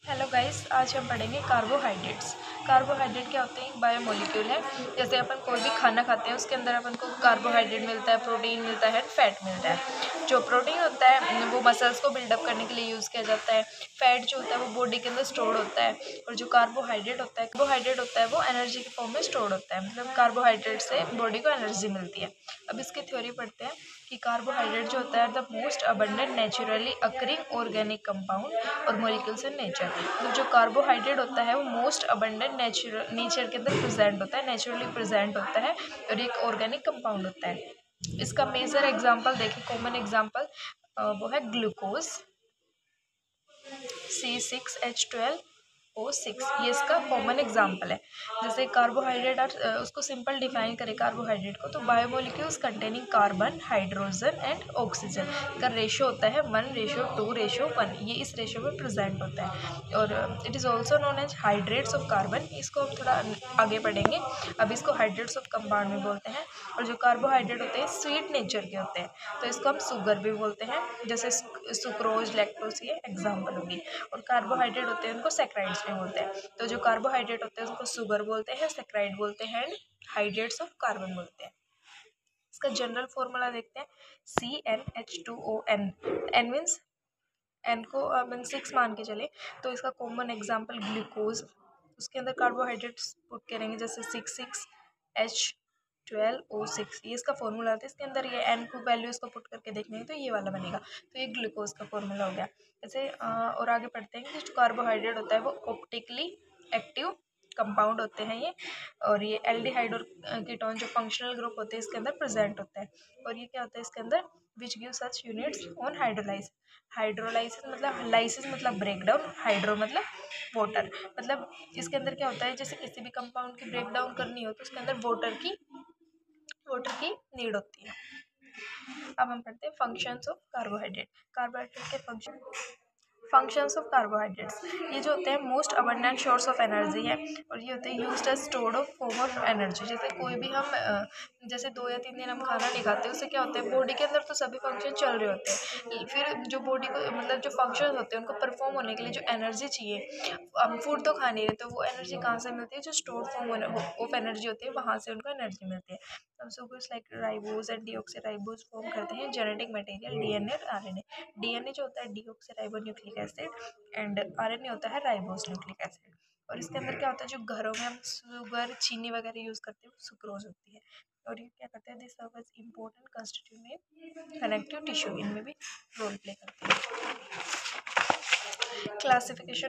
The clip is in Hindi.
हेलो गाइस, आज हम पढ़ेंगे कार्बोहाइड्रेट्स। कार्बोहाइड्रेट क्या होते हैं? एक बायोमोलिक्यूल है। जैसे अपन कोई भी खाना खाते हैं उसके अंदर अपन को कार्बोहाइड्रेट मिलता है, प्रोटीन मिलता है, फैट मिलता है। जो प्रोटीन होता है वो मसल्स को बिल्डअप करने के लिए यूज़ किया जाता है। फैट जो होता है वो बॉडी के अंदर स्टोर होता है। और जो कार्बोहाइड्रेट होता है वो एनर्जी के फॉर्म में स्टोर होता है। मतलब कार्बोहाइड्रेट से बॉडी को एनर्जी मिलती है। अब इसकी थ्योरी पढ़ते हैं कि कार्बोहाइड्रेट जो होता है the most abundant naturally occurring organic compound और मॉलिक्यूल्स इन नेचर। तो जो कार्बोहाइड्रेट होता है वो मोस्ट अबंडेंट नेचर के अंदर प्रेजेंट होता है, नेचुरली प्रेजेंट होता है और एक ऑर्गेनिक कंपाउंड होता है। इसका मेजर एग्जांपल देखें, कॉमन एग्जांपल वो है ग्लूकोज C6H12O6, ये इसका कॉमन एग्जांपल है। जैसे कार्बोहाइड्रेट उसको सिंपल डिफाइन करें कार्बोहाइड्रेट को, तो biomolecules containing carbon, hydrogen and oxygen का रेशो होता है 1:2:1, ये इस रेशो में प्रेजेंट होता है। और it is also known as hydrates of carbon. इसको हम थोड़ा आगे पढ़ेंगे। अब इसको हाइड्रेट्स ऑफ कंपाउंड में बोलते हैं। और जो कार्बोहाइड्रेट होते हैं स्वीट नेचर के होते हैं, तो इसको हम शुगर भी बोलते हैं। जैसे सुक्रोज, लैक्टोज, ये एग्जाम्पल होगी। और कार्बोहाइड्रेट होते हैं उनको सैकराइड्स भी बोलते हैं। तो जो कार्बोहाइड्रेट होते हैं उनको शुगर बोलते हैं, सैकराइड बोलते हैं एंड हाइड्रेट्स ऑफ कार्बन बोलते हैं। इसका जनरल फॉर्मूला देखते हैं, CnH2ON। एन मीन्स एन को अपन 6 मान के चले, तो इसका कॉमन एग्जाम्पल ग्लूकोज, उसके अंदर कार्बोहाइड्रेट्स पुट करेंगे जैसे 6,6H12O6, ये इसका फॉर्मूला होता है। इसके अंदर ये एन को वैल्यू इसको पुट करके देखेंगे तो ये वाला बनेगा, तो ये ग्लूकोज का फॉर्मूला हो गया। जैसे और आगे पढ़ते हैं कि जो कार्बोहाइड्रेट होता है वो ऑप्टिकली एक्टिव कंपाउंड होते हैं ये। और ये एल्डिहाइड और कीटोन जो फंक्शनल ग्रुप होते हैं इसके अंदर प्रेजेंट होता है। और ये क्या होता है इसके अंदर, which give such units on hydrolyse. Hydrolysis मतलब, लाइसिस मतलब ब्रेक डाउन, हाइड्रो मतलब वाटर। मतलब इसके अंदर क्या होता है, जैसे किसी भी कंपाउंड की ब्रेक डाउन करनी हो तो उसके अंदर वाटर की नीड होती है। अब हम पढ़ते हैं फंक्शंस ऑफ कार्बोहाइड्रेट। कार्बोहाइड्रेट के फंक्शंस ऑफ कार्बोहाइड्रेट्स, ये जो होते हैं most abundant source of energy है। और ये होते हैं used as stored of form of energy. जैसे कोई भी हम जैसे 2 या 3 दिन हम खाना नहीं खाते, उससे क्या होता है बॉडी के अंदर तो सभी फंक्शन चल रहे होते हैं, फिर जो बॉडी को मतलब जो फंक्शन होते हैं उनको परफॉर्म होने के लिए जो एनर्जी चाहिए, हम फूड तो खा नहीं रहे, तो वो एनर्जी कहाँ से मिलती है, जो स्टोर फॉर्म ऑफ एनर्जी होती है वहाँ से उनको एनर्जी मिलती है। Sugars like ribose and deoxyribose form करते हैं जेनेटिक मटेरियल डीएनए और आरएनए। डीएनए जो होता है deoxyribo nucleic acid and RNA होता है राइबोज न्यूक्लिक एसिड। और इसके अंदर क्या होता है, जो घरों में हम शुगर, चीनी वगैरह यूज़ करते हैं वो सुक्रोज होती है। और ये क्या करते हैं, this serve as important constituent connective tissue, इनमें भी रोल प्ले करते हैं। क्लासिफिकेशन